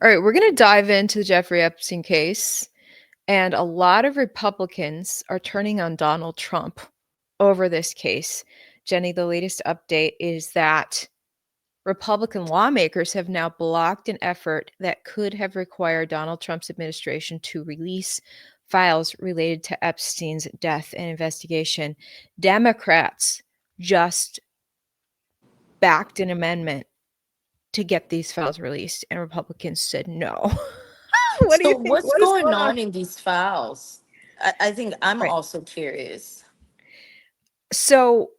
All right, we're going to dive into the Jeffrey Epstein case. And a lot of Republicans are turning on Donald Trump over this case. Jenny, the latest update is that Republican lawmakers have now blocked an effort that could have required Donald Trump's administration to release files related to Epstein's death and investigation. Democrats just backed an amendment to get these files released, and Republicans said no. What do you So think? what's What is going going on? on in these files? I think I'm Right. also curious. So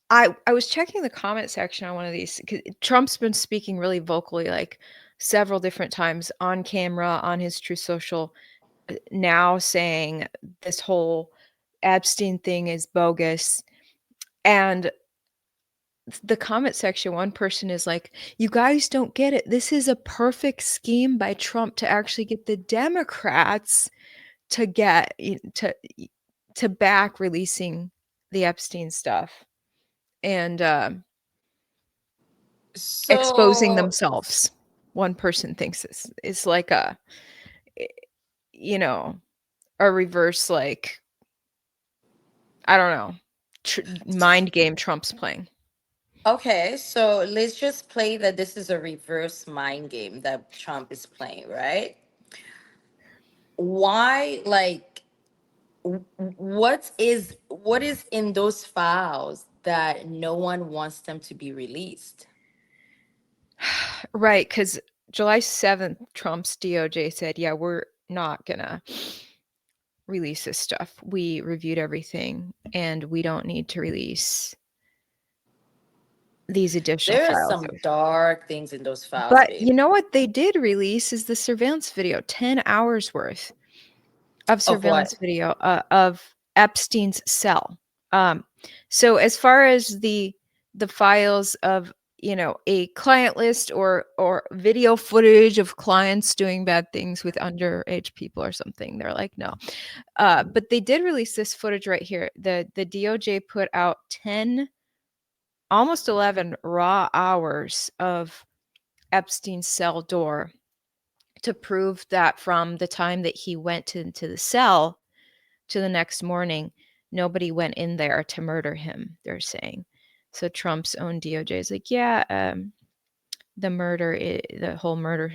I was checking the comment section on one of these 'cause Trump's been speaking really vocally, like several different times on camera, on his True Social, now saying this whole Epstein thing is bogus. And the comment section, one person is like, "You guys don't get it. This is a perfect scheme by Trump to actually get the Democrats to get to back releasing the Epstein stuff and exposing So themselves." One person thinks this is like a, eh, you know, a reverse, like, I don't know, mind game Trump's playing. okay, so let's just play that this is a reverse mind game that Trump is playing, right? Why what is in those files that no one wants them to be released? Right, because July 7th, Trump's DOJ said, yeah, we're not gonna release this stuff. We reviewed everything and we don't need to release these additional There are files. some dark things in those files, But babe. you know what they did release is the surveillance video, 10 hours worth of Of surveillance what? video of Epstein's cell. Um, so as far as the files of, a client list or video footage of clients doing bad things with underage people or something, they're like, no. But they did release this footage right here. The DOJ put out 10, almost 11 raw hours of Epstein's cell door to prove that from the time that he went into the cell to the next morning, nobody went in there to murder him, they're saying. So Trump's own DOJ is like, yeah, the whole murder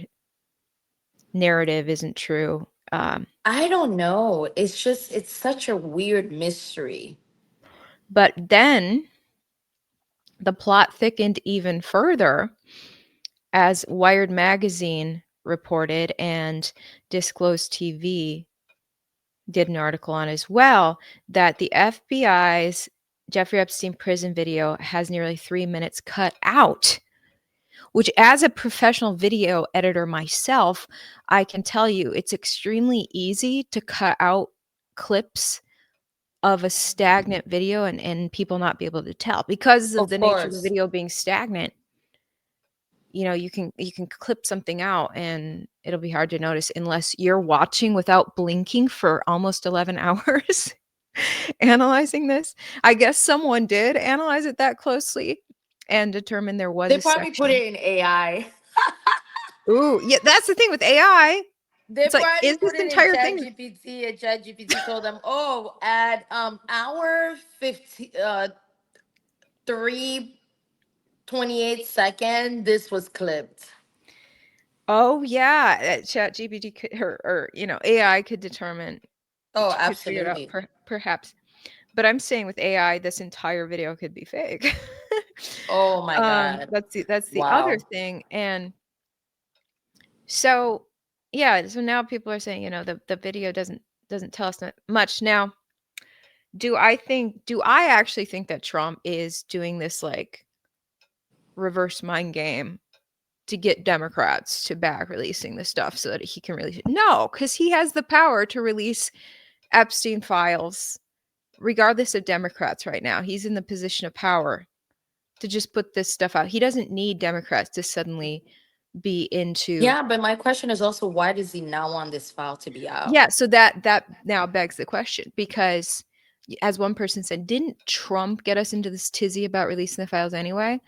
narrative isn't true. I don't know. It's such a weird mystery. But then the plot thickened even further as Wired Magazine reported and Disclosed TV did an article on as well, that the FBI's Jeffrey Epstein prison video has nearly 3 minutes cut out, which, as a professional video editor myself, I can tell you it's extremely easy to cut out clips of a stagnant video and people not be able to tell because of Of the nature of the course. video being stagnant. You can clip something out and it'll be hard to notice unless you're watching without blinking for almost 11 hours analyzing this. I guess someone did analyze it that closely and determine there was They a probably put section. it in AI. Ooh, yeah, that's the thing with AI. They It's like, probably is this put it in entire Chat thing GPT, and Chat GPT told them, "Oh, at hour 50 3:28 this was clipped." Oh, yeah, ChatGPT could or, AI could determine Oh, could figure it out absolutely. perhaps. But I'm saying with AI, this entire video could be fake. Oh my God. That's the other Wow. thing, and so, yeah, so now people are saying, the video doesn't tell us that much. Now, do I actually think that Trump is doing this, like, reverse mind game to get Democrats to back releasing the stuff so that he can release it? No, because he has the power to release Epstein files regardless of Democrats right now. He's in the position of power to just put this stuff out. He doesn't need Democrats to suddenly be into. Yeah, but my question is also, why does he now want this file to be out? Yeah, so that now begs the question because as one person said, didn't Trump get us into this tizzy about releasing the files anyway?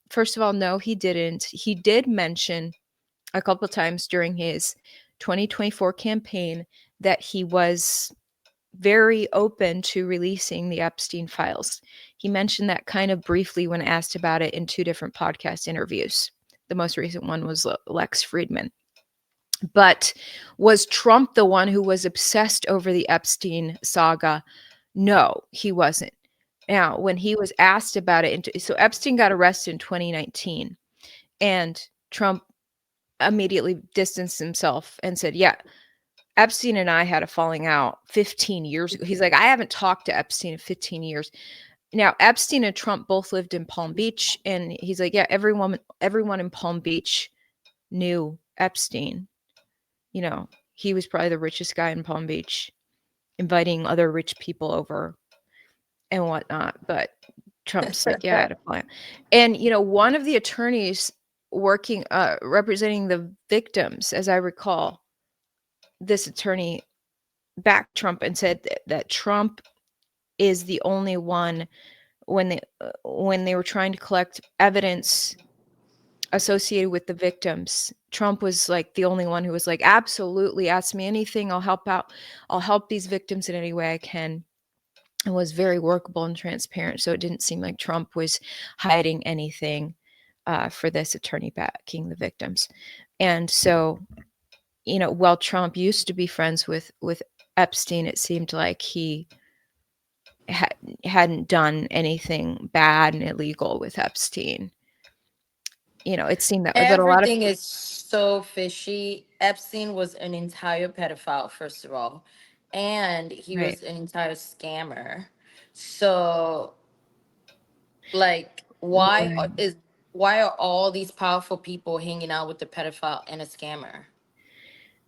First of all, no, he didn't. He did mention a couple times during his 2024 campaign that he was very open to releasing the Epstein files. He mentioned that kind of briefly when asked about it in two different podcast interviews. The most recent one was Lex Friedman. But was Trump the one who was obsessed over the Epstein saga? No, he wasn't. Now, when he was asked about it, so Epstein got arrested in 2019, and Trump immediately distanced himself and said, yeah, Epstein and I had a falling out 15 years ago. He's like, I haven't talked to Epstein in 15 years. Now, Epstein and Trump both lived in Palm Beach, and he's like, yeah, everyone in Palm Beach knew Epstein. You know, he was probably the richest guy in Palm Beach, inviting other rich people over and whatnot. But Trump's like, yeah, I had a plan. And, one of the attorneys working, representing the victims, as I recall, this attorney backed Trump and said that Trump is the only one when they were trying to collect evidence associated with the victims. Trump was like the only one who was like, absolutely, ask me anything, I'll help out. I'll help these victims in any way I can. And was very workable and transparent. So it didn't seem like Trump was hiding anything for this attorney backing the victims. And so, while Trump used to be friends with Epstein, it seemed like he hadn't done anything bad and illegal with Epstein. It seemed that a lot of Everything is so fishy. Epstein was an entire pedophile, first of all, and he right, was an entire scammer. So, like, right. why are all these powerful people hanging out with the pedophile and a scammer?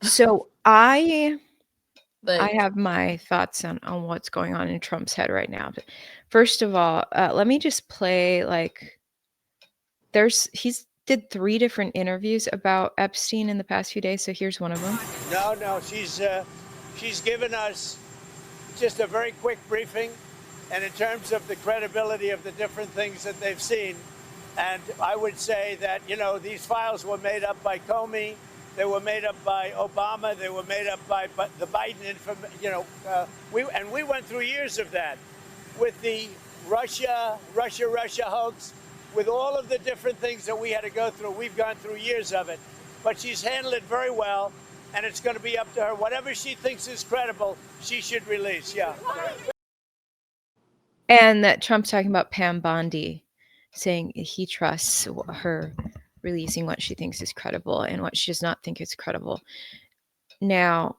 So I Like, have my thoughts on what's going on in Trump's head right now. But first of all, let me just play like he's did 3 different interviews about Epstein in the past few days. So here's one of them. No, no, she's given us just a very quick briefing, and in terms of the credibility of the different things that they've seen, and I would say that these files were made up by Comey, they were made up by Obama, they were made up by the Biden we went through years of that with the Russia hoax, with all of the different things that we had to go through. We've gone through years of it, but she's handled it very well, and it's going to be up to her. Whatever she thinks is credible, she should release. Yeah. And that Trump's talking about Pam Bondi, saying he trusts her releasing what she thinks is credible and what she does not think is credible. Now,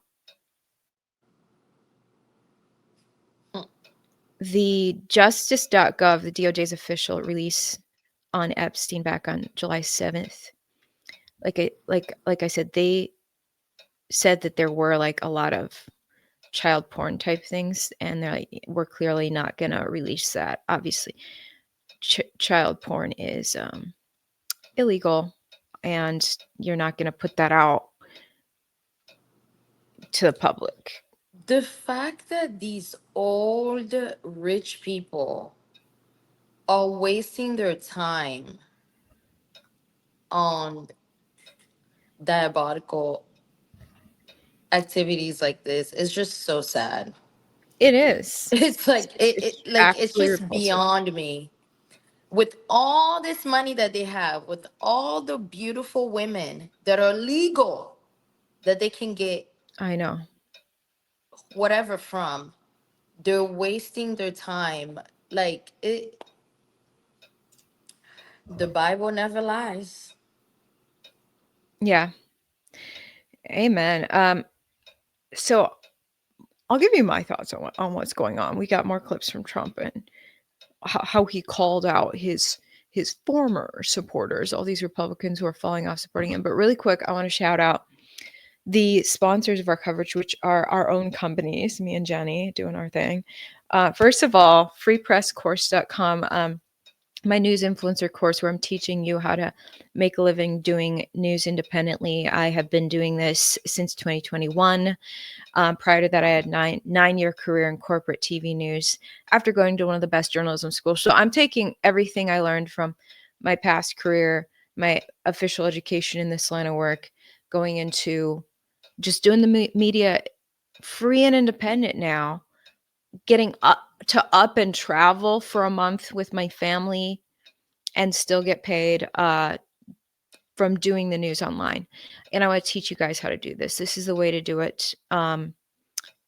the justice.gov, the DOJ's official release on Epstein back on July 7th, like I said, they said that there were like a lot of child porn type things, and they're like, we're clearly not going to release that. Obviously, child porn is illegal, and you're not going to put that out to the public. the fact that these old rich people are wasting their time on diabolical activities like this is just so sad. It is. It's like It's it's actually just repulsive. beyond me. With all this money that they have, with all the beautiful women that are legal, that they can get I know. whatever from, they're wasting their time. Like it, the Bible never lies. Yeah. Amen. So I'll give you my thoughts on what's going on. We got more clips from Trump and how he called out his former supporters, all these Republicans who are falling off supporting him. But really quick, I want to shout out the sponsors of our coverage, which are our own companies, me and Jenny doing our thing. First of all, freepresscourse.com, my news influencer course where I'm teaching you how to make a living doing news independently. I have been doing this since 2021. Prior to that, I had nine-year career in corporate TV news after going to one of the best journalism schools. So I'm taking everything I learned from my past career, my official education in this line of work, going into just doing the media free and independent now, getting up and travel for a month with my family and still get paid from doing the news online. And I want to teach you guys how to do this. This is the way to do it.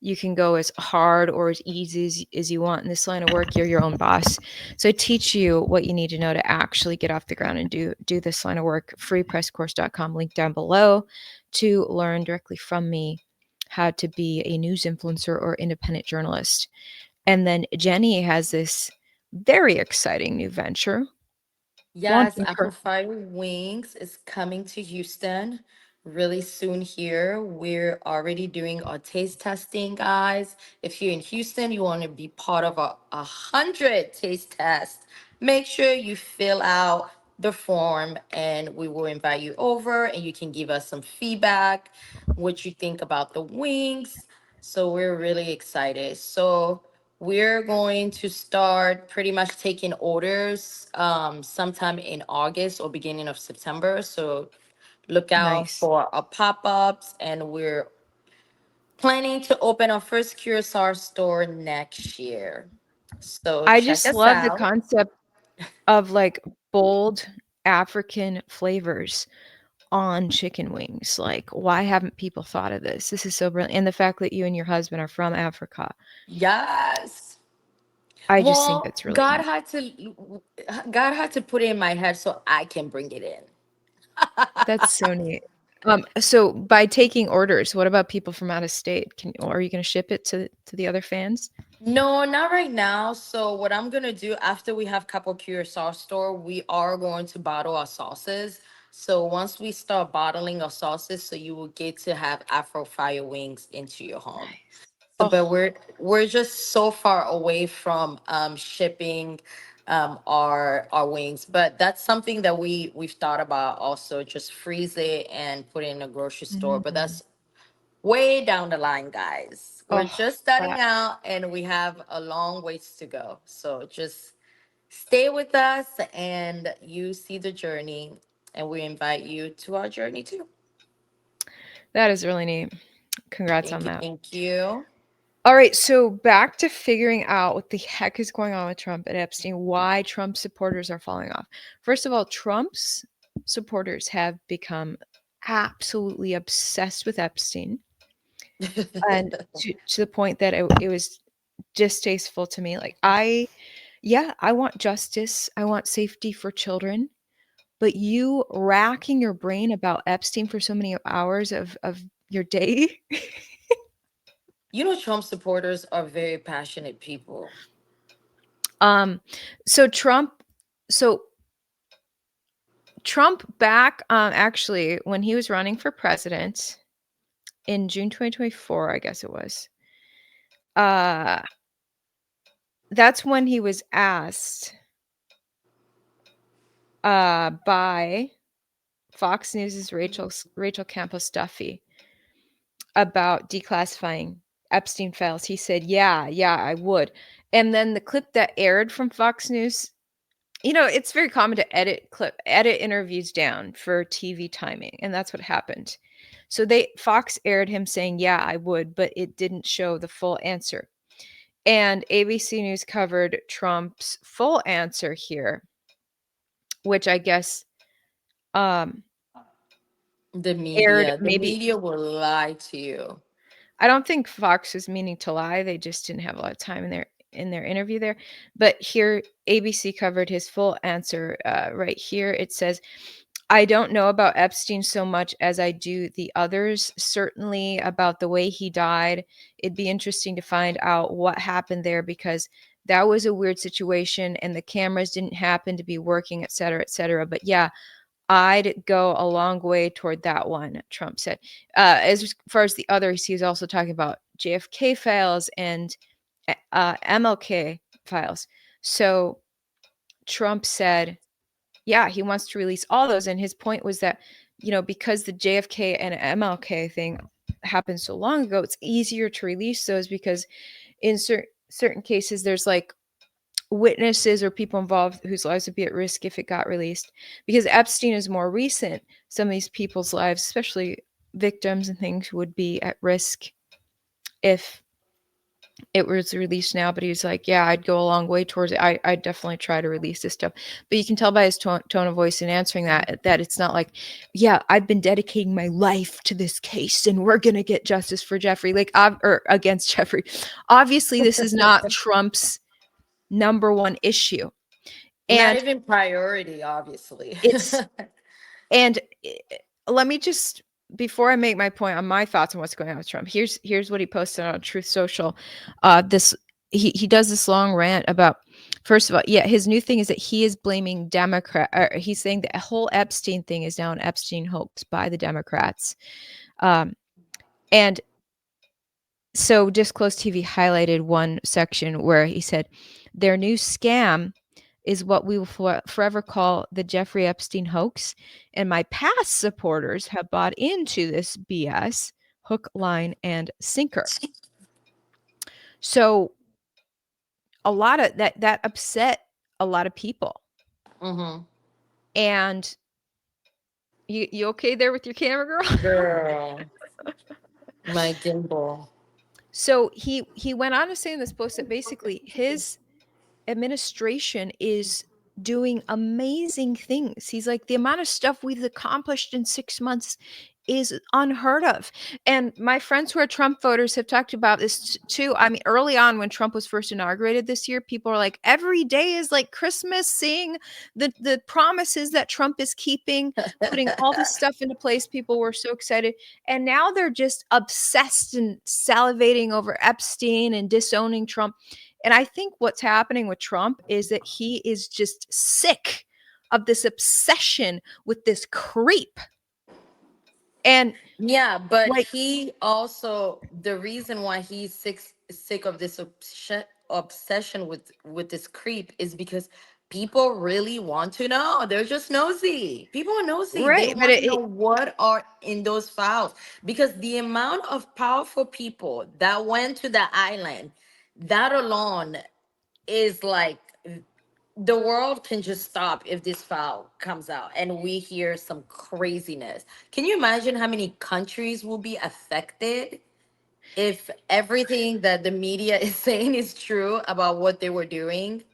You can go as hard or as easy as you want in this line of work. You're your own boss. So I teach you what you need to know to actually get off the ground and do this line of work. Freepresscourse.com, link down below to learn directly from me how to be a news influencer or independent journalist. And then Jenny has this very exciting new venture. Yes, Launching her. Amplify Wings is coming to Houston really soon here. We're already doing our taste testing, guys. If you're in Houston, you want to be part of a 100 taste tests, make sure you fill out the form and we will invite you over and you can give us some feedback, what you think about the wings. So we're really excited. So we're going to start pretty much taking orders sometime in August or beginning of September. So look out Nice. for our pop-ups, and we're planning to open our first QSR store next year. So I check just us love the out. concept of like bold African flavors on chicken wings. Like, why haven't people thought of this? This is so brilliant. And the fact that you and your husband are from Africa. Yes. I just think Well, that's really neat. God had to put it in my head so I can bring it in. That's so neat. So by taking orders, what about people from out of state? Are you going to ship it to the other fans? No, not right now. So what I'm gonna do after we have Couple Cure Sauce Store, we are going to bottle our sauces. So once we start bottling our sauces, so you will get to have Afro Fire Wings into your home. Nice. So, Oh, but we're just so far away from shipping our wings. But that's something that we've thought about also, just freeze it and put it in a grocery store. But mm, that's way down the line, guys. We're oh, just starting that out and we have a long ways to go. So just stay with us and you see the journey, and we invite you to our journey too. that is really neat. Congrats Thank on you. that. Thank you. All right, so back to figuring out what the heck is going on with Trump and Epstein, why Trump supporters are falling off. First of all, Trump's supporters have become absolutely obsessed with Epstein, and to the point that it was distasteful to me. Like, yeah, I want justice, I want safety for children, but you racking your brain about Epstein for so many hours of your day. You know, Trump supporters are very passionate people. um, so so Trump back, actually, when he was running for president in June 2024, I guess it was, uh, that's when he was asked by Fox News's Rachel Campos Duffy about declassifying Epstein files. He said, yeah, I would. And then the clip that aired from Fox News, it's very common to edit interviews down for TV timing, and that's what happened. So Fox aired him saying, "Yeah, I would," but it didn't show the full answer. And ABC News covered Trump's full answer here, which I guess um The aired media, the maybe. media will lie to you. I don't think Fox was meaning to lie. They just didn't have a lot of time in their interview there. But here, ABC covered his full answer right here. It says, I don't know about Epstein so much as I do the others, certainly about the way he died. It'd be interesting to find out what happened there because that was a weird situation and the cameras didn't happen to be working, et cetera, et cetera. But yeah, I'd go a long way toward that one, Trump said. As far as the others, he was also talking about JFK files and MLK files. So Trump said, yeah, he wants to release all those. And his point was that, because the JFK and MLK thing happened so long ago, it's easier to release those because in certain cases, there's like witnesses or people involved whose lives would be at risk if it got released. Because Epstein is more recent, some of these people's lives, especially victims and things would be at risk if it was released now, but he was like, yeah, I'd go a long way towards it. I'd definitely try to release this stuff. But you can tell by his tone of voice in answering that it's not like, yeah, I've been dedicating my life to this case and we're going to get justice for Jeffrey, like, or against Jeffrey. Obviously, this is not Trump's number one issue. Not And even priority, obviously. it's, and let me just, before I make my point on my thoughts on what's going on with Trump, here's what he posted on Truth Social. This he does this long rant about, first of all, yeah, his new thing is that he is blaming Democrat. He's saying the whole Epstein thing is now an Epstein hoax by the Democrats. And so Disclosed TV highlighted one section where he said their new scam is what we will forever call the Jeffrey Epstein hoax. And my past supporters have bought into this BS hook, line, and sinker. So a lot of that upset a lot of people. Mm-hmm. And you okay there with your camera, girl? Girl, my gimbal. So he went on to say in this post that basically his administration is doing amazing things. He's like, the amount of stuff we've accomplished in 6 months is unheard of. And my friends who are Trump voters have talked about this too. I mean, early on when Trump was first inaugurated this year, people are like, every day is like Christmas, seeing the promises that Trump is keeping, putting all this stuff into place. People were so excited. And now they're just obsessed and salivating over Epstein and disowning Trump. And I think what's happening with Trump is that he is just sick of this obsession with this creep. And Yeah, but like, he also, the reason why he's sick of this obsession with this creep is because people really want to know. They're just nosy. People are nosy. They right, but want to know what are in those files, because the amount of powerful people that went to the island, that alone is like, the world can just stop if this file comes out and we hear some craziness. Can you imagine how many countries will be affected if everything that the media is saying is true about what they were doing at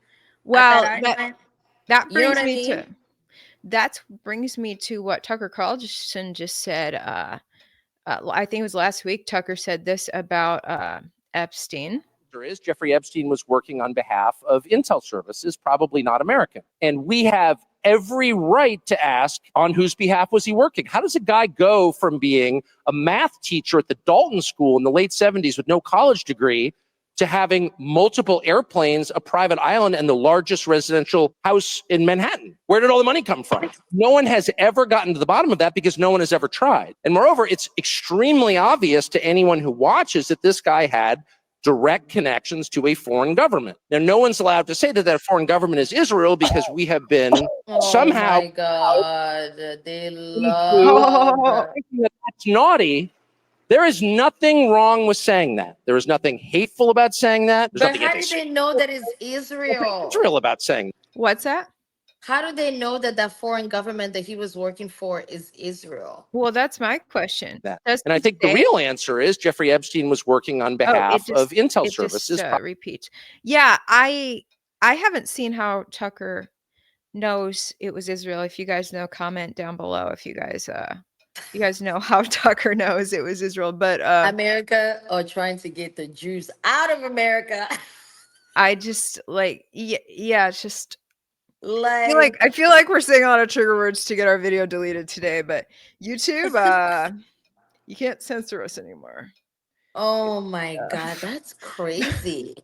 that well, island? that You know what brings I me to mean? what Tucker Carlson just said. I think it was last week. Tucker said this about Epstein. Is Jeffrey Epstein was working on behalf of intel services, probably not American. And we have every right to ask, on whose behalf was he working? How does a guy go from being a math teacher at the Dalton School in the late 70s with no college degree to having multiple airplanes, a private island, and the largest residential house in Manhattan? Where did all the money come from? No one has ever gotten to the bottom of that because no one has ever tried. And moreover, it's extremely obvious to anyone who watches that this guy had direct connections to a foreign government. Now, no one's allowed to say that that foreign government is Israel because we have been Oh somehow my God. They into love. thinking that that's naughty. There is nothing wrong with saying that. There is nothing hateful about saying that. There's But nothing how did they know that it's Israel? Israel about saying that. What's that? How do they know that that foreign government that he was working for is Israel? Well, that's my question. Does And I he think the say? real answer is Jeffrey Epstein was working on Oh, behalf of intel services. Repeats. Yeah, I haven't seen how Tucker knows it was Israel. If you guys know, comment down below if you guys know how Tucker knows it was Israel. But America are trying to get the Jews out of America. I just like, yeah, it's just Like, I feel like we're saying a lot of trigger words to get our video deleted today, but YouTube, you can't censor us anymore. oh my God, that's crazy.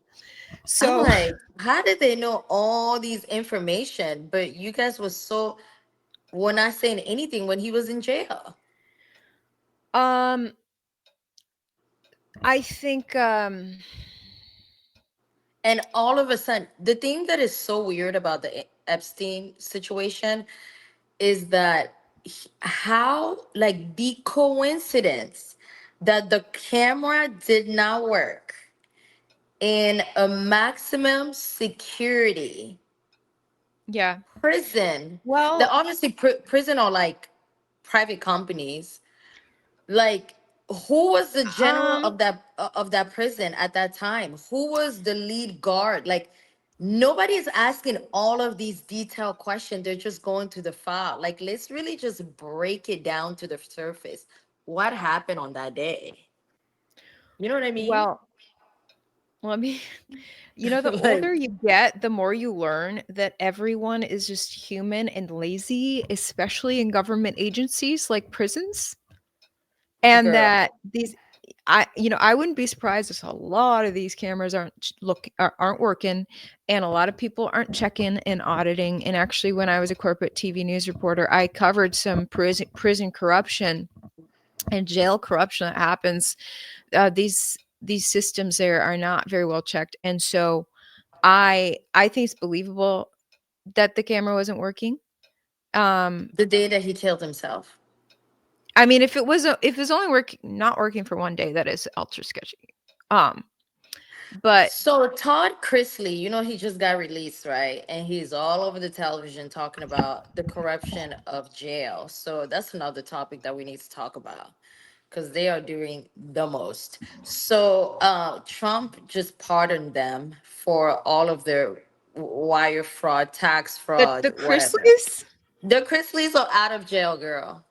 I'm So, like, how did they know all these information? But you guys were not saying anything when he was in jail. I think, And all of a sudden, the thing that is so weird about the Epstein situation is that how, like, the coincidence that the camera did not work in a maximum security yeah. prison. The Well, obviously prison are like private companies, Like, who was the general Um, of that prison at that time? Who was the lead guard? Like, nobody's asking all of these detailed questions. They're just going to the file. Like, let's really just break it down to the surface. What happened on that day? You know what I mean? well, let me the Like, older you get, the more you learn that everyone is just human and lazy, especially in government agencies like prisons, and girl, that these I wouldn't be surprised if a lot of these cameras aren't working, and a lot of people aren't checking and auditing. And actually, when I was a corporate TV news reporter, I covered some prison corruption and jail corruption that happens. These systems there are not very well checked, and so I think it's believable that the camera wasn't working. Um, the day that he killed himself. I mean, if it was only not working for one day, that is ultra sketchy. Um, but So Todd Chrisley, you know, he just got released, right? And he's all over the television talking about the corruption of jail. So that's another topic that we need to talk about because they are doing the most. So Trump just pardoned them for all of their wire fraud, tax the fraud, whatever. Chrisleys The Chrisleys are out of jail, girl.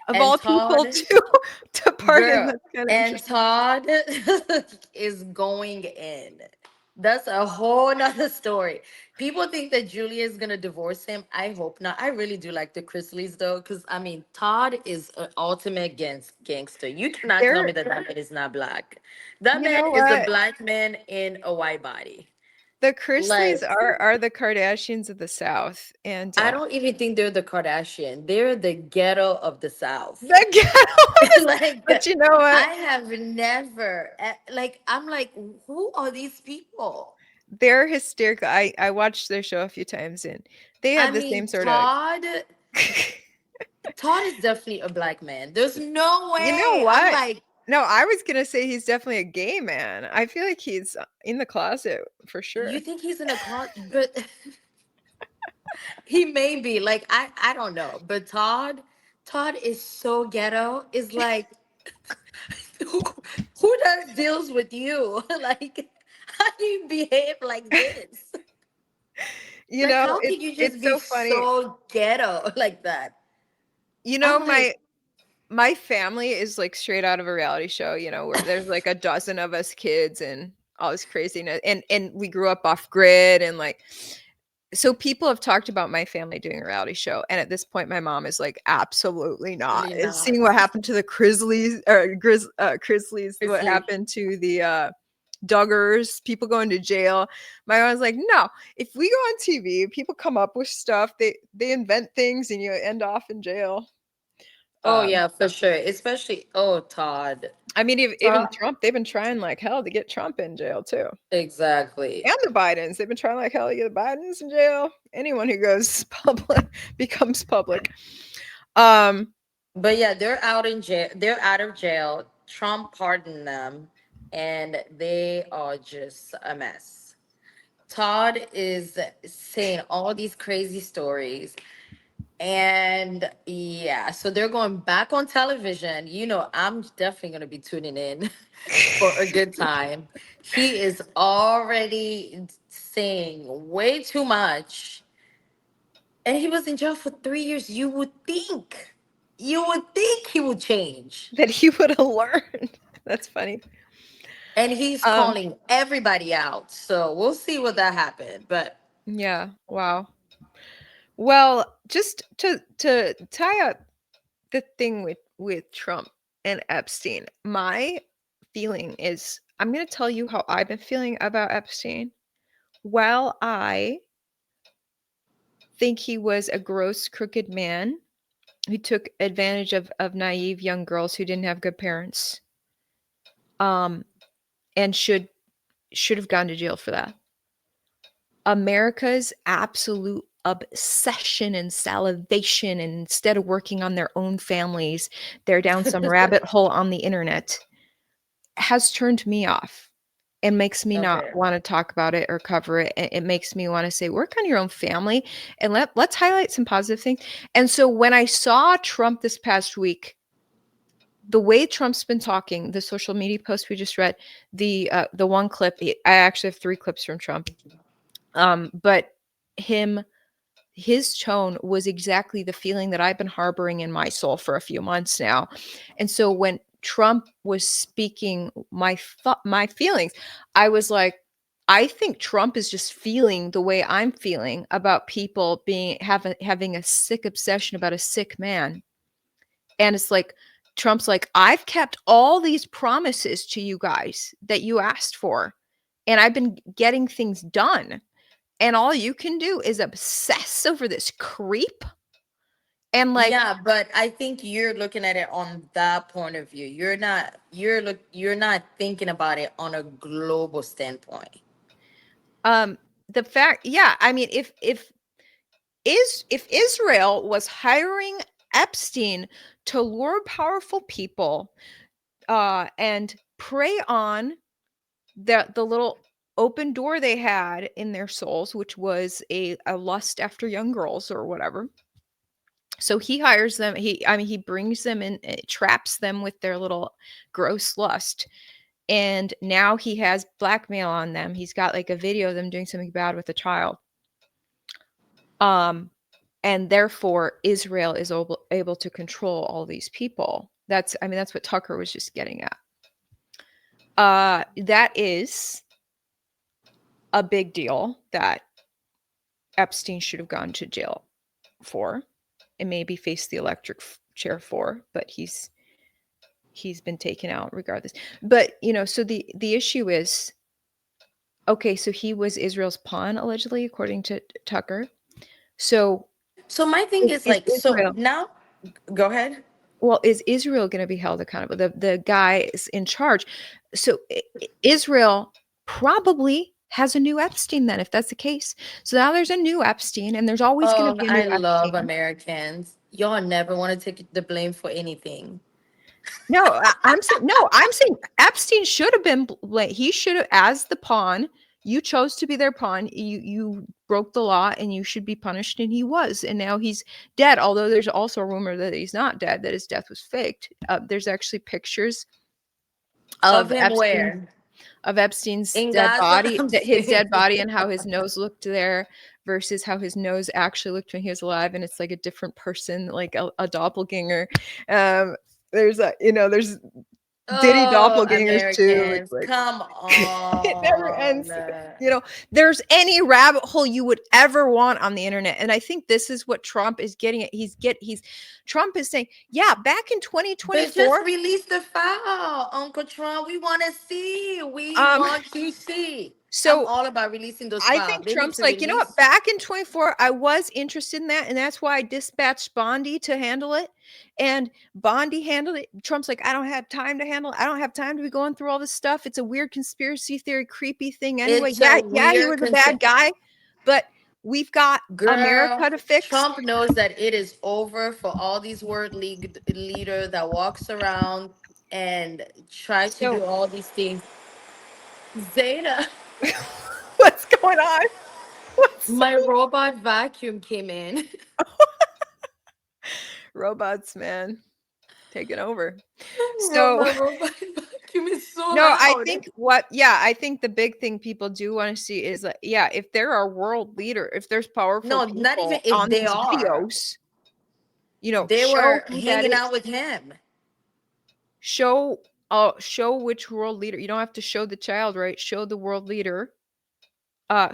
of And all people Todd, to pardon, girl, that's kind of and interesting. Todd is going in. That's a whole nother story. People think that Julia is gonna divorce him. I hope not. I really do like the Chrisleys though, because I mean, Todd is an ultimate gangster. You cannot tell me They're that that man is not black. That You man know is a what? black man in a white body. The Chrisleys Like, are the Kardashians of the South, and I don't even think they're the Kardashian. They're the ghetto of the South. the ghetto. Like, But you know I what? have never like, I'm like, who are these people? They're hysterical. I watched their show a few times, and they I had the same mean, sort of. Todd is definitely a black man. There's no You know way. I'm what? like, No, I was gonna say he's definitely a gay man. I feel like he's in the closet for you sure. think he's in a closet, but he may be. Like, I don't know. But Todd is so ghetto. Is like, who, who does deals with you? Like, how do you behave like this? You Like, know, how can you just it's be so funny. so ghetto like that? You know, I'm like, my family is like straight out of a reality show, where there's like a dozen of us kids and all this craziness, and we grew up off grid, and like, so people have talked about my family doing a reality show, and at this point my mom is like, absolutely not. really It's not. seeing what happened to the Chrisleys, what Seriously. happened to the Duggars, people going to jail. My mom's like, no, if we go on TV, people come up with stuff, they invent things, and you end off in jail. Oh um yeah, for sure. Especially, oh, Todd. I mean, even Todd. Trump, they've been trying like hell to get Trump in jail too. Exactly. And the Bidens, they've been trying like hell to get the Bidens in jail. Anyone who goes public becomes public. Um, But yeah, they're out in jail. They're out of jail. Trump pardoned them, and they are just a mess. Todd is saying all these crazy stories. And yeah, so they're going back on television. You know, I'm definitely going to be tuning in for a good time. He is already saying way too much. And he was in jail for 3 years. You would think he would change. that he would have learned. That's funny. And he's Um, calling everybody out. So we'll see what that happened. But yeah, wow. Well, just to tie up the thing with Trump and Epstein, my feeling is, I'm going to tell you how I've been feeling about Epstein. While I think he was a gross, crooked man who took advantage of naive young girls who didn't have good parents, um, and should have gone to jail for that. America's absolute obsession and salivation, and instead of working on their own families, they're down some rabbit hole on the internet, has turned me off and makes me not okay. want to talk about it or cover it. It makes me want to say, work on your own family and let's highlight some positive things. And so when I saw Trump this past week the way Trump's been talking, the social media post we just read, the one clip, I actually have 3 clips from Trump. But his tone was exactly the feeling that I've been harboring in my soul for a few months now. And so when Trump was speaking my feelings, I was like, I think Trump is just feeling the way I'm feeling about people having a sick obsession about a sick man. And it's like Trump's like, I've kept all these promises to you guys that you asked for, and I've been getting things done. And all you can do is obsess over this creep. And like, Yeah, but I think you're looking at it on that point of view. You're not thinking about it on a global standpoint. the fact, yeah, I mean, if Israel was hiring Epstein to lure powerful people and prey on the little open door they had in their souls, which was a lust after young girls or whatever. So he hires them. He brings them in, traps them with their little gross lust. And now he has blackmail on them. He's got like a video of them doing something bad with a child. And therefore Israel is able to control all these people. That's what Tucker was just getting at. That is a big deal that Epstein should have gone to jail for, and maybe face the electric chair for, but he's been taken out regardless. But so the issue is, okay, so he was Israel's pawn allegedly, according to Tucker. So My thing is is like, so Israel, now, go ahead. well, is Israel going to be held accountable? The guy is in charge. So Israel probably has a new Epstein then, if that's the case. So now there's a new Epstein, and there's always going to Oh, be a I new love Epstein. Americans. Y'all never want to take the blame for anything. No, I'm saying Epstein should have been he should have, as the pawn. You chose to be their pawn. You broke the law, and you should be punished. And he was, and now he's dead. Although there's also a rumor that he's not dead; that his death was faked. There's actually pictures Of of him Epstein's in dead Gaza? body, I'm his saying. dead body, and how his nose looked there versus how his nose actually looked when he was alive, and it's like a different person, like a doppelganger. There's there's Diddy Oh, doppelgangers too. It's Americans, like come it never on. ends. There's any rabbit hole you would ever want on the internet, and I think this is what Trump is getting at. Trump is saying, yeah, back in But just 2024, release the file, Uncle Trump. We want to see. We um, want to see. I'm so all about releasing those I files. think They need Trump's to like, you know what? release. Back in 24, I was interested in that, and that's why I dispatched Bondi to handle it. And Bondi handled it. Trump's like, I don't have time to handle it. I don't have time to be going through all this stuff. It's a weird conspiracy theory, creepy thing anyway. It's a Yeah, he weird was a bad guy, but we've got Girl, America to fix. Trump knows that it is over for all these world league leader that walks around and try to do So all these things. Zeta, what's going on? What's my robot vacuum came in. robots, man, taking over. My So robot vacuum is so no, loud. I think the big thing people do want to see is that, yeah, if there are if there's powerful No, not even people if on they these are. videos, They show were who that hanging is. out with him. Show which world leader. You don't have to show the child, right? Show the world leader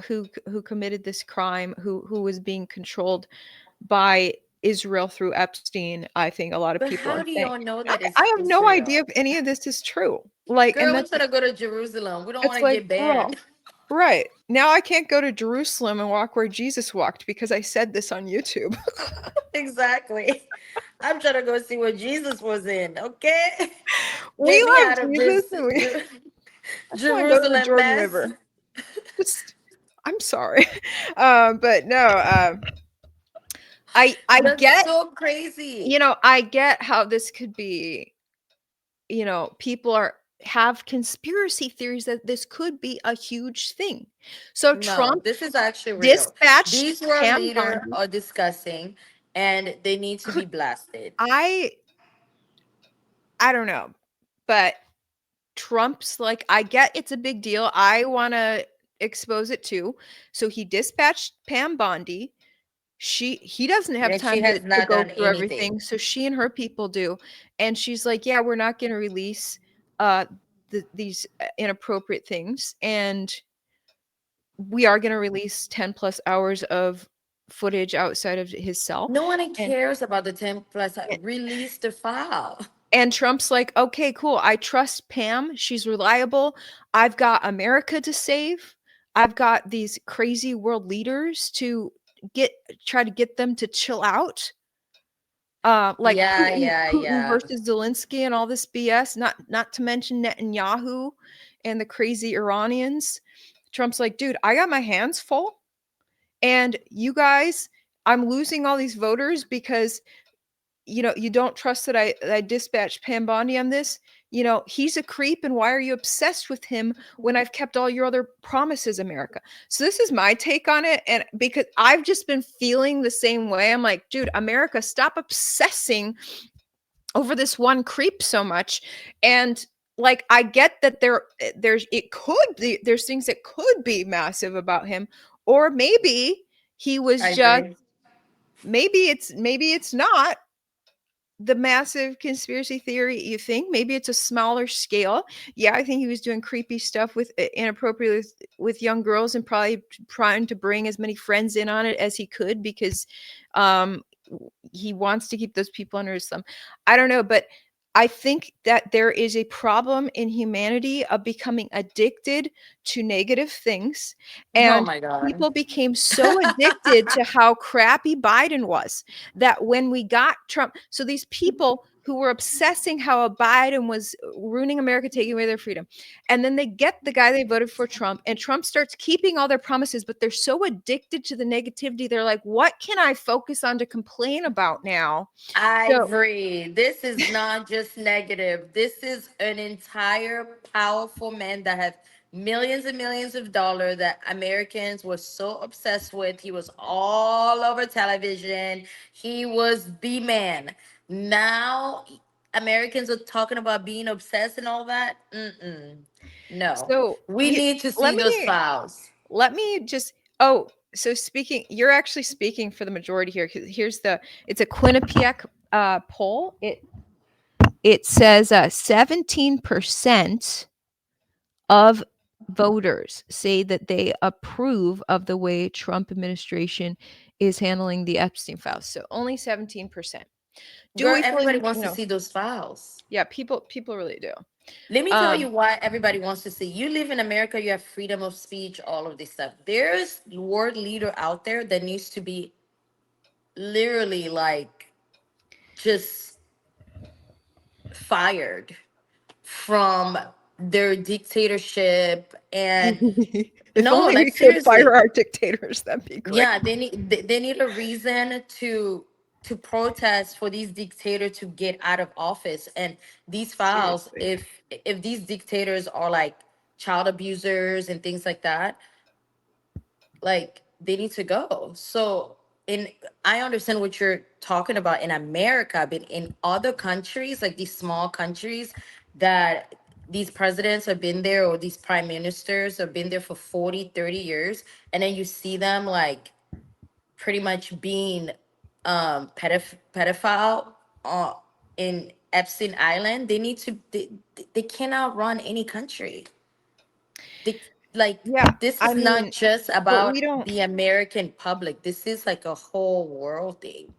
who committed this crime, who was being controlled by Israel through Epstein. I think a lot of But people are how do saying, y'all know I, that it's I have no idea Israel? if any of this is true. Like, and Girl, we that's gotta go to Jerusalem. We don't want it's to like, get girl, banned. right. Now I can't go to Jerusalem and walk where Jesus walked because I said this on YouTube. Exactly. I'm trying to go see what Jesus was in. Okay, We get me love out of Jesus this and we I just want to go to the Jerusalem Jordan mess. River. Just I'm sorry. But no, I That's get, so crazy. I get how this could be, people have conspiracy theories that this could be a huge thing. So No, Trump this is actually real. dispatched These world Pam leaders Bondi. are discussing, and they need to be blasted. I I don't know, but Trump's like, I get it's a big deal. I want to expose it too. So he dispatched Pam Bondi. He doesn't have And she time has to not go done through anything. everything. So she and her people do. And she's like, yeah, we're not going to release uh these inappropriate things, and we are going to release 10 plus hours of footage outside of his cell. No one And cares about the 10 plus. Release the file. And Trump's like, okay, cool. I trust Pam. She's reliable. I've got America to save. I've got these crazy world leaders to get try to get them to chill out. Like Yeah, yeah, Putin yeah. versus Zelensky and all this BS, not to mention Netanyahu and the crazy Iranians. Trump's like, dude, I got my hands full. And you guys, I'm losing all these voters because you don't trust that I dispatched Pam Bondi on this. He's a creep, and why are you obsessed with him when I've kept all your other promises, America? So this is my take on it, and because I've just been feeling the same way. I'm like, dude, America, stop obsessing over this one creep so much. And like, I get that there's things that could be massive about him, or maybe he was I just agree. maybe it's not the massive conspiracy theory you think. Maybe it's a smaller scale. Yeah, I think he was doing creepy stuff with inappropriate with young girls, and probably trying to bring as many friends in on it as he could, because um he wants to keep those people under his thumb. I don't know, but I think that there is a problem in humanity of becoming addicted to negative things, Oh and my God. people became so addicted to how crappy Biden was, that when we got Trump, so these people who were obsessing how a Biden was ruining America, taking away their freedom, and then they get the guy they voted for, Trump, and Trump starts keeping all their promises, but they're so addicted to the negativity. They're like, what can I focus on to complain about now? So Ivory, this is not just negative. This is an entire powerful man that has millions and millions of dollars that Americans were so obsessed with. He was all over television. He was the man. Now Americans are talking about being obsessed and all that. Mm-mm. No, so we you, need to let see those me files. let me just oh so speaking, you're actually speaking for the majority here, 'cause it's a Quinnipiac poll. It says 17% of voters say that they approve of the way Trump administration is handling the Epstein files. So only 17%. Do Girl, we fully, everybody wants to see those files. yeah, people really do. Let me tell you Um, why everybody wants to see. You live in America, you have freedom of speech, all of this stuff. There's world leader out there that needs to be literally like just fired from their dictatorship. And if no, only like we could fire seriously. our dictators, that'd be great. Yeah, they need a reason to protest for these dictators to get out of office. And these files, Seriously. if these dictators are like child abusers and things like that, like they need to go. So in I understand what you're talking about in America, but in other countries, like these small countries that these presidents have been there, or these prime ministers have been there for 40, 30 years, and then you see them like pretty much being pedophile in Epstein Island. They need to they cannot run any country. They, like, Yeah, this I is not mean, just but we about don't. the American public. This is like a whole world thing.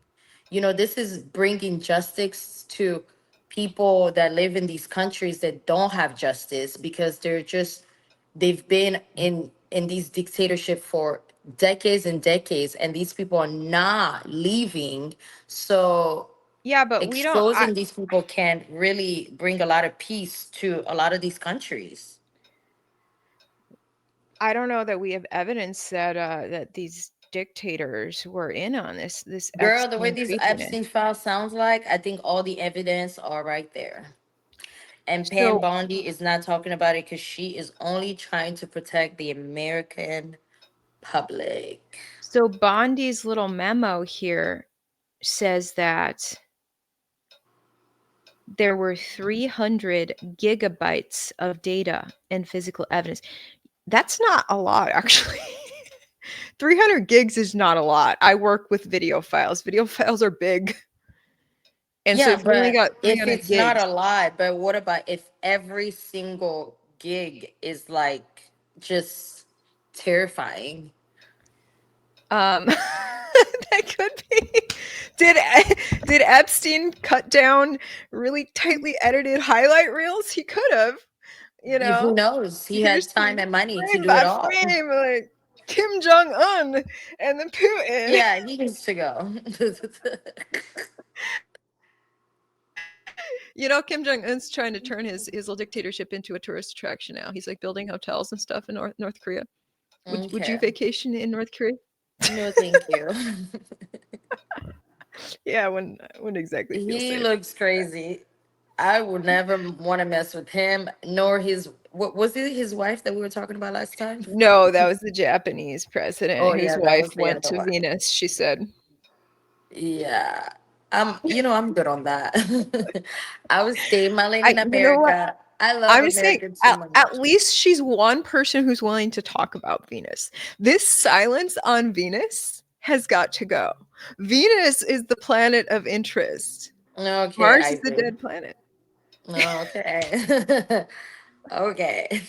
This is bringing justice to people that live in these countries that don't have justice, because they've been in these dictatorship for decades and decades, and these people are not leaving. So Yeah, but we don't. exposing these people can really bring a lot of peace to a lot of these countries. I don't know that we have evidence that these dictators were in on this Girl, the way Epstein these creepiness. Epstein files sounds like, I think all the evidence are right there. And Pam So Bondi is not talking about it because she is only trying to protect the American public. so Bondi's little memo here says that there were 300 gigabytes of data and physical evidence. That's not a lot, actually. 300 gigs is not a lot. I work with video files. Video files are big. And so Yeah, if you only but got if 300 it's not gigs, a lot, but what about if every single gig is like just terrifying? that could be. Did did Epstein cut down really tightly edited highlight reels? He could have, Who knows? He Here's had time some and money to frame do it by all. frame, like Kim Jong Un and then Putin. Yeah, he needs to go. Kim Jong Un's trying to turn his little dictatorship into a tourist attraction now. He's like building hotels and stuff in North Korea. Would you Okay. vacation in North Korea? No, thank you. Yeah, I wouldn't exactly feel He safe. looks crazy. I would never want to mess with him, nor his. What was it? His wife that we were talking about last time? No, that was the Japanese Oh president whose yeah, that wife was the went other to one. Venus, she said. Yeah. I'm good on that. I would stay my lane I in You know what? America. I love I'm saying America too at much. least she's one person who's willing to talk about Venus. This silence on Venus has got to go. Venus is the planet of interest. Okay, Mars is the Ivory. dead planet. Okay. Okay.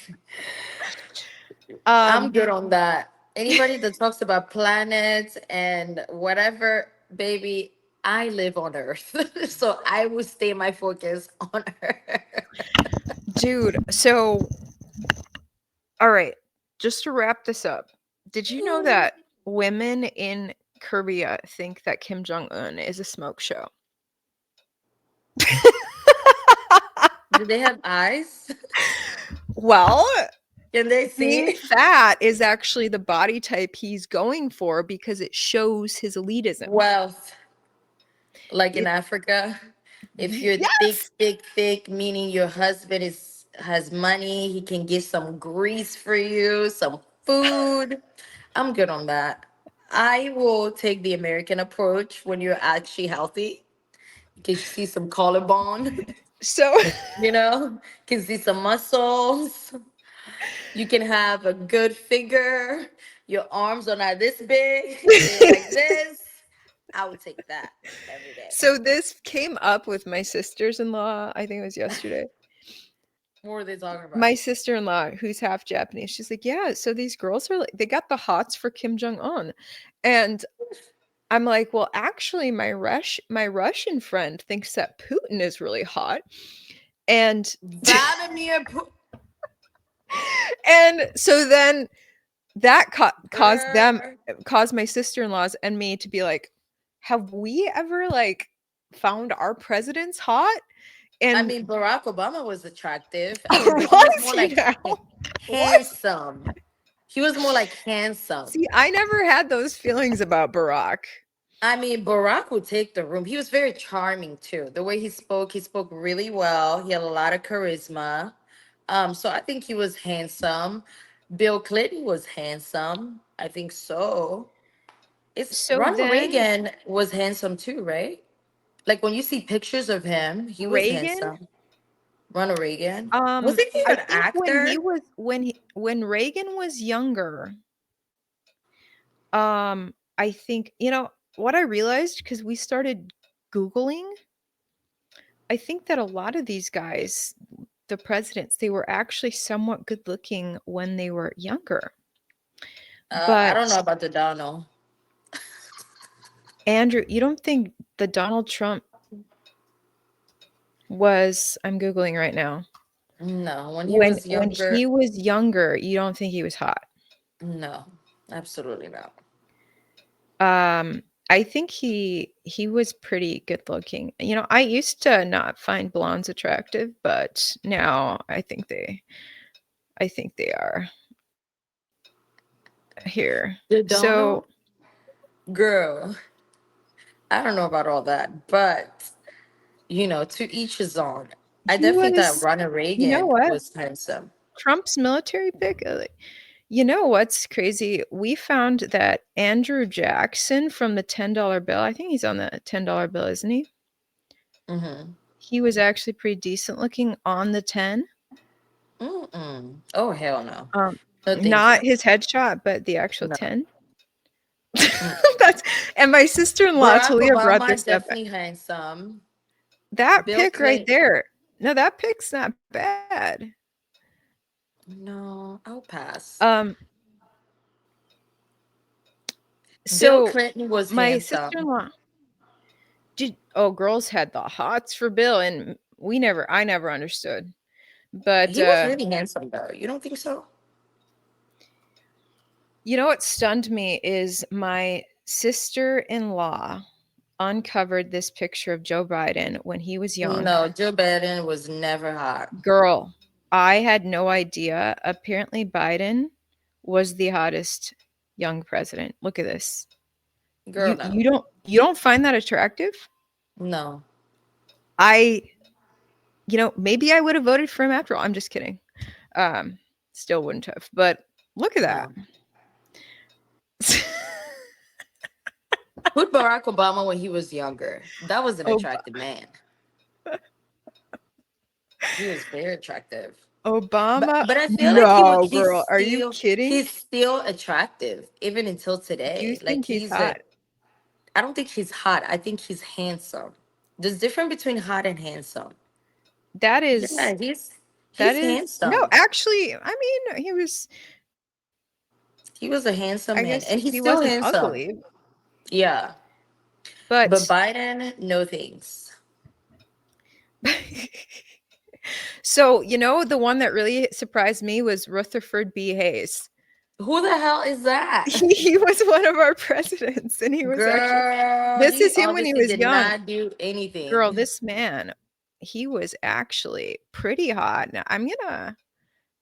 I'm Um, good on that. Anybody that talks about planets and whatever, baby, I live on Earth. So I will stay my focus on Earth. dude, so all right, just to wrap this up, did you know that women in Korea think that Kim Jong Un is a smoke show? Do they have eyes? Well, Can they being see? fat is actually the body type he's going for because it shows his elitism. Wealth, like in It, Africa. If you're thick, yes. thick, thick, meaning your husband has money, he can get some grease for you, some food. I'm good on that. I will take the American approach when you're actually healthy. You can see some collarbone, So can see some muscles. You can have a good figure. Your arms are not this big. They're like this. I would take that every day. so this came up with my sisters-in-law, I think it was yesterday. What are they talking about? My sister-in-law, who's half Japanese, she's like, "Yeah, so these girls are like, they got the hots for Kim Jong Un," and I'm like, "Well, actually, my Russian friend thinks that Putin is really hot," and Vladimir Putin. and so then that Girl. caused my sister-in-laws and me to be like, "Have we ever like found our presidents hot?" I And mean, Barack Obama was attractive. I mean, but he was was more he like now? What? handsome. He was more like handsome. See, I never had those feelings about Barack. I mean, Barack would take the room. He was very charming too. The way he spoke really well. He had a lot of charisma. So I think he was handsome. Bill Clinton was handsome. I think so. It's So Ronald then Reagan was handsome too, right? Like when you see pictures of him, he was Reagan, handsome. Ronald Reagan. Wasn't he I an think actor? when Reagan was younger, I think, what I realized because we started Googling, I think that a lot of these guys, the presidents, they were actually somewhat good looking when they were younger. I But don't know about the Donald. Andrew, you don't think the Donald Trump was, I'm Googling right now. No, when he When was when younger, he was younger, you don't think he was hot? no, absolutely not. I think he was pretty good looking. I used to not find blondes attractive, but now I think they are here. The So Donald girl, I don't know about all that, but to each his own. I he definitely thought was, Ronald you know Reagan what? was handsome. Trump's military pick. You know what's crazy? We found that Andrew Jackson from the $10 bill, I think he's on the $10 bill, isn't he? Hmm. he was actually pretty decent looking on the 10. Mm-mm. Oh, hell no. Um, No, thank not you. his headshot, but the actual No. 10. Mm. That's and my sister-in-law, Barack Talia, brought Obama, this up. definitely handsome. That Bill pic right Clinton. there. No, that pic's not bad. No, I'll pass. Um, Bill so Clinton was my handsome. sister-in-law girls had the hots for Bill, and I never understood. But He was really handsome, though. You don't think so? you know what stunned me is my sister-in-law uncovered this picture of Joe Biden when he was young. No, Joe Biden was never hot. Girl, I had no idea. Apparently, Biden was the hottest young president. Look at this. Girl, no. You don't find that attractive? No. I maybe I would have voted for him after all. I'm just kidding. Still wouldn't have. But look at that. No. Put Barack Obama when he was younger. That was an Ob- attractive man. He was very attractive. But Obama? but I feel like No, girl. Are you kidding? he's still attractive even until You today. Like think he's hot? I don't think he's hot. I think he's handsome. There's difference between hot and handsome. That Yeah, is he's no, handsome. actually, I mean, He was a I handsome man, guess and he's he still wasn't handsome. ugly, Yeah, but but Biden, no thanks. so, the one that really surprised me was Rutherford B. Hayes. Who the hell is that? He was one of our presidents, and he was actually Girl, this he is him when he obviously was did young. not do Girl, anything. this man, he was actually pretty hot. Now, I'm gonna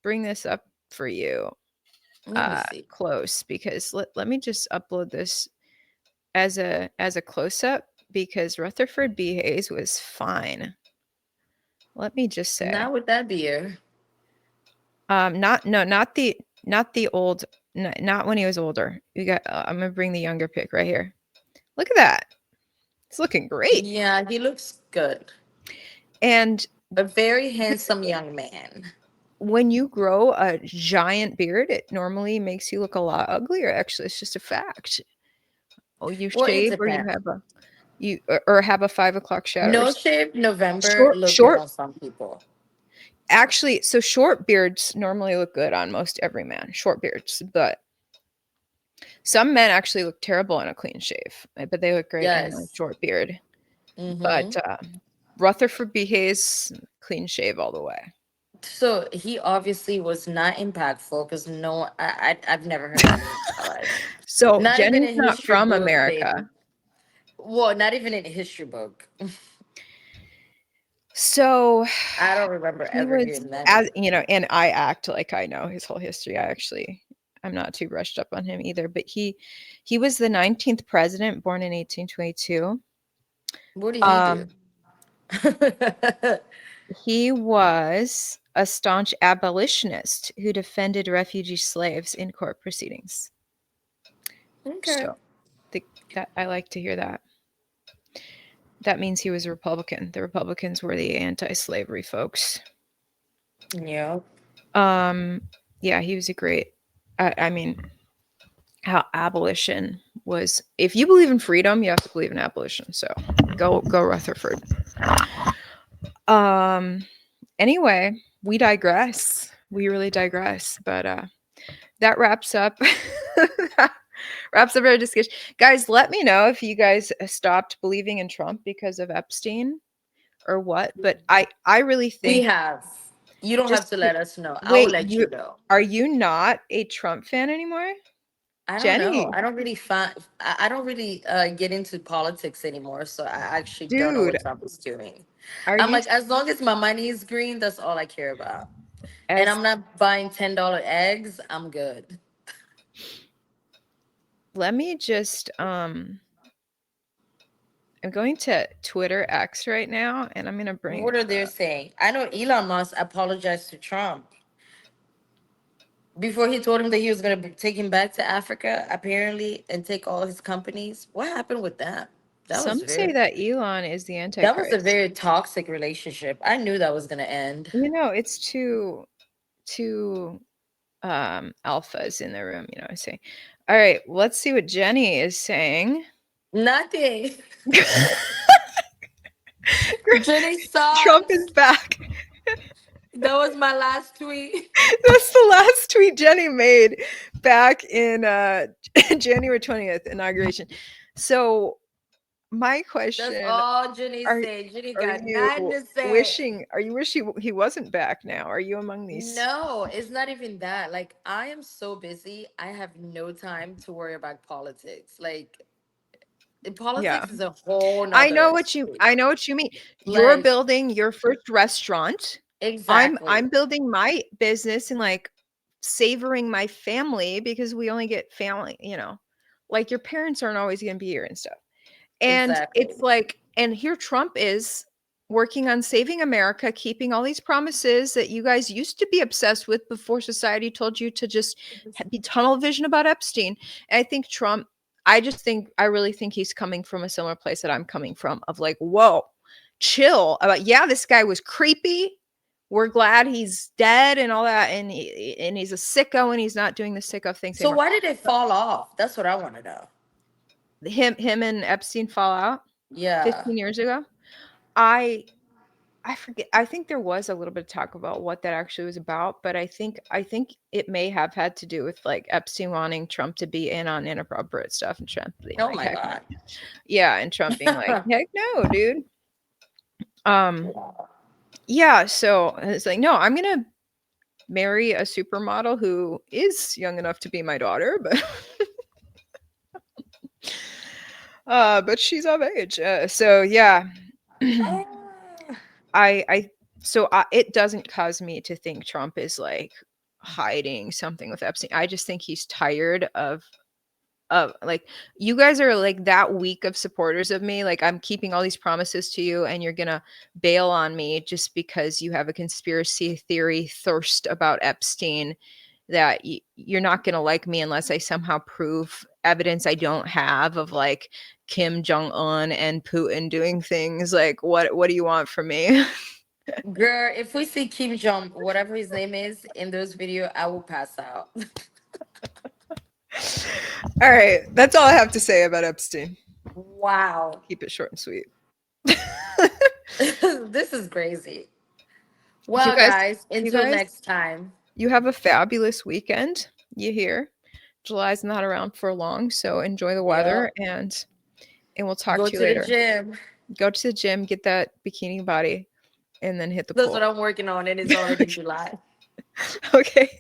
bring this up for you Let me see. close because let me just upload this as a close up because Rutherford B. Hayes was fine. Let me just say. Not with that beer. Not no, not the old, not when he was older. You got. I'm gonna bring the younger pic right here. Look at that. It's looking great. Yeah, he looks good. And A very handsome young man. when you grow a giant beard, it normally makes you look a lot uglier. Actually, it's just a fact. Oh, you Well, it shave or you depends. have a you or have a 5 o'clock shadow or No shave November short look good short. on some people. Actually, so short beards normally look good on most every man. Short beards, but some men actually look terrible in a clean shave, but they look great in a Yes. short beard. Mm-hmm. But Rutherford B. Hayes, clean shave all the way. So he obviously was not impactful because I've never heard of him in my life. So Not even Jenny's in not history from book. They, America. well, not even in history book. So I don't remember he ever was, hearing that as name. and I act like I know his whole history. I'm not too brushed up on him either. But he was the 19th president, born in 1822. What did he do? Um, he was a staunch abolitionist who defended refugee slaves in court proceedings. Okay. So that I like to hear that. That means he was a Republican. The Republicans were the anti-slavery folks. Yeah. Yeah, he was a great. I mean, how abolition was. If you believe in freedom, you have to believe in abolition. So go Rutherford. Um. Anyway, we digress. We really digress. But that wraps up. Wraps up our discussion, guys. Let me know if you guys stopped believing in Trump because of Epstein or what. But I really We think have. You don't have just to let us know. I will wait. let You you know. are you not a Trump fan anymore, I don't know. Jenny? I don't really find. I don't really get into politics anymore, so I actually don't know Dude, what Trump is doing. are I'm you like, as long as my money is green, that's all I care about. And as I'm not buying $10 eggs. I'm good. let me just I'm going to Twitter X right now and I'm gonna bring What it are they up. saying? I know Elon Musk apologized to Trump before he told him that he was going to take him back to Africa, apparently, and take all his companies. What happened with that? That was Some say very that Elon is the that was a Antichrist. very toxic relationship. I knew that was gonna end. It's two alphas in the room, I say. All right, let's see what Jenny is saying. Nothing. Jenny Trump is sucks. back. That was my last tweet. That's the last tweet Jenny made back in January 20th inauguration. So my That's question, all Jenny are said. Jenny are got you nothing to say. wishing he wasn't back now? Are you among these? No, it's not even that. Like, I am so busy. I have no time to worry about politics. Like, Yeah. politics is a whole nother street. I know what you mean. You're Like, building your first restaurant. I'm exactly. building my business and like savoring my family because we only get family, like your parents aren't always going to be here and stuff. And Exactly. it's like, and here Trump is working on saving America, keeping all these promises that you guys used to be obsessed with before society told you to just be tunnel vision about Epstein. And I think Trump, I really think he's coming from a similar place that I'm coming from of like, whoa, chill about, yeah, this guy was creepy. We're glad he's dead and all that. And he's a sicko and he's not doing the sicko things So anymore. why did it fall off? That's what I want to know. Him and Epstein fall out Yeah. 15 years ago. I I forget. I think there was a little bit of talk about what that actually was about, but I think it may have had to do with like Epstein wanting Trump to be in on inappropriate stuff and Trump being Oh like, my heck no. God. Yeah, and Trump being like, heck no, dude. Um, yeah, so it's like, no, I'm gonna marry a supermodel who is young enough to be my daughter, but but she's of age. So yeah. I it doesn't cause me to think Trump is like hiding something with Epstein. I just think he's tired of like, you guys are like that weak of supporters of me. Like I'm keeping all these promises to you and you're gonna bail on me just because you have a conspiracy theory thirst about Epstein, that you're not gonna like me unless I somehow prove evidence I don't have of like Kim Jong Un and Putin doing things. Like what do you want from me? Girl, if we see Kim Jong, whatever his name is, in those video, I will pass out. All right, that's all I have to say about Epstein. Wow. Keep it short and sweet. This is crazy. You Well, guys, guys, you until guys, next time, you have a fabulous weekend. You hear? July's not around for long, so enjoy the weather yep, and we'll talk go to you to the later. gym. Go to the gym, get that bikini body, and then hit the That's pool. what I'm working on, and it's already July. Okay.